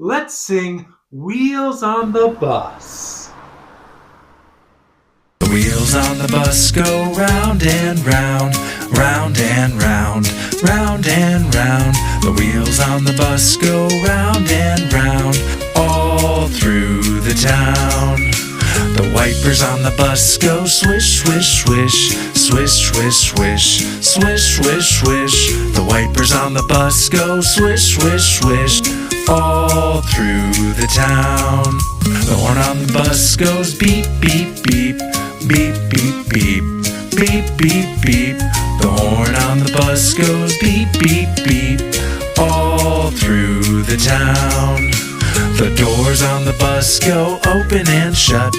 Let's sing Wheels on the Bus. The wheels on the bus go round and round, round and round, round and round. The wheels on the bus go round and round, all through the town. The wipers on the bus go swish, swish, swish, swish, swish, swish, swish, swish, swish. The wipers on the bus go swish, swish, swish, all through the town. The horn on the bus goes beep, beep, beep, beep, beep, beep, beep, beep, beep. The horn on the bus goes beep, beep, beep, all through the town. The doors on the bus go open and shut,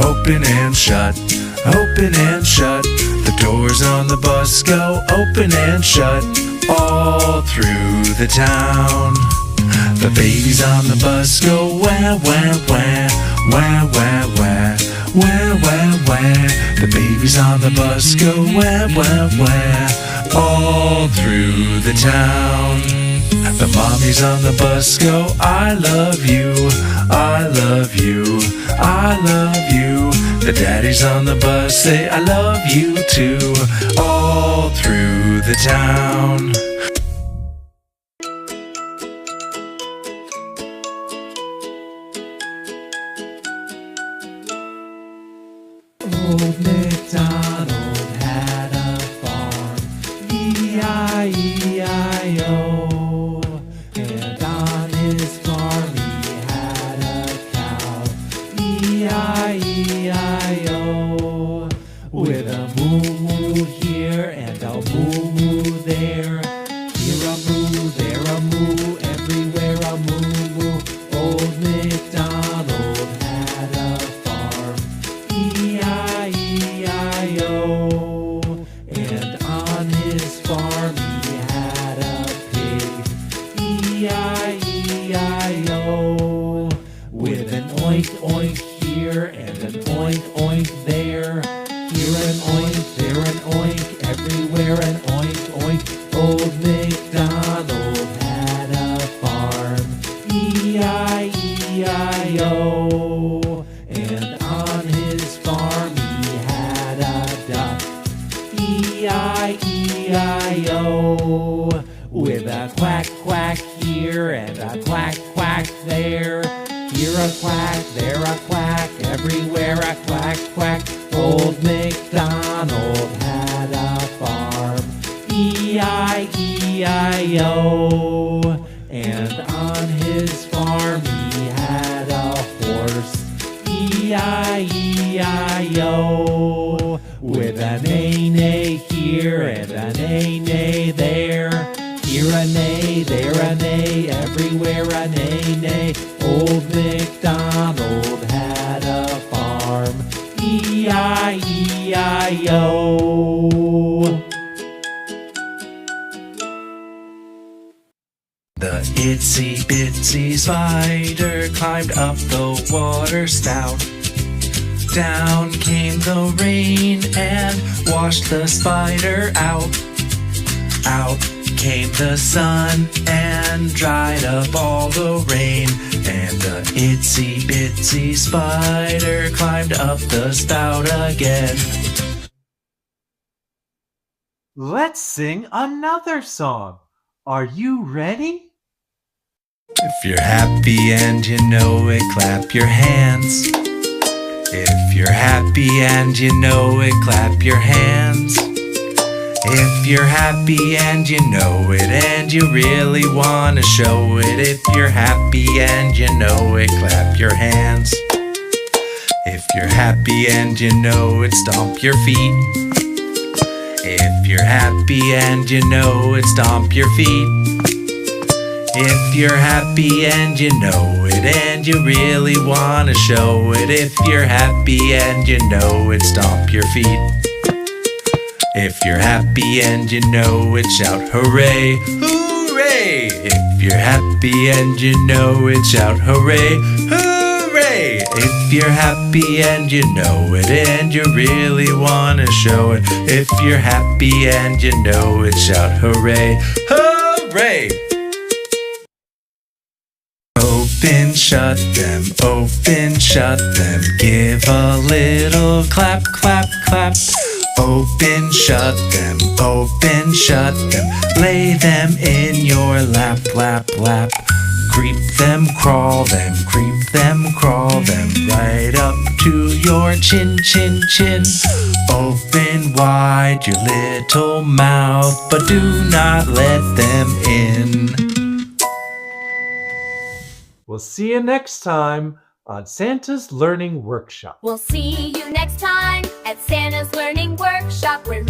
open and shut, open and shut. The doors on the bus go open and shut, all through the town. The babies on the bus go wah, wah, wah, wah, wah, wah, wah, wah, wah. The babies on the bus go wah, wah, wah, all through the town. The mommies on the bus go, I love you, I love you, I love you. The daddies on the bus say, I love you too, all through the town. Old MacDonald had a farm, E-I-E-I-O. And on his farm he had a cow, E-I-E-I-O. With a moo-moo here and a moo-moo there. Here a moo, there a moo, everywhere a moo-moo. Old MacDonald had a farm, E-I-E-I-O. And on his farm he had a pig, E-I-E-I-O. With an oink oink here and an oink oink there. Here an oink, there an oink, everywhere an oink oink. Old MacDonald had a farm, E-I-E-I-O. And on his farm he had a duck, E-I-E-I-O. With a quack quack here and a quack quack there. Here a quack, there a quack, everywhere a quack quack. Old MacDonald had a farm, E-I-E-I-O. And on his farm he had a horse, E-I-E-I-O. With a neigh-neigh here and a neigh-neigh there. Here a neigh, there a neigh, everywhere a neigh-neigh. Old MacDonald had a farm, E-I-E-I-O. The itsy bitsy spider climbed up the water spout. Down came the rain and washed the spider out. Out came the sun and dried up all the rain. And the itsy bitsy spider climbed up the spout again. Let's sing another song. Are you ready? If you're happy and you know it, clap your hands. If you're happy and you know it, clap your hands. If you're happy and you know it and you really want to show it. If you're happy and you know it, clap your hands. If you're happy and you know it, stomp your feet. If you're happy and you know it, stomp your feet. If you're happy and you know it and you really want to show it. If you're happy and you know it, stomp your feet. If you're happy and you know it, shout hooray, hooray. If you're happy and you know it, shout hooray, hooray. If you're happy and you know it and you really want to show it. If you're happy and you know it, shout hooray, hooray. Oh Open, shut them, open, shut them. Give a little clap, clap, clap. Open, shut them, open, shut them. Lay them in your lap, lap, lap. Creep them, crawl them, creep them, crawl them. Right up to your chin, chin, chin. Open wide your little mouth, but do not let them in. We'll see you next time on Santa's Learning Workshop. We'll see you next time at Santa's Learning Workshop, where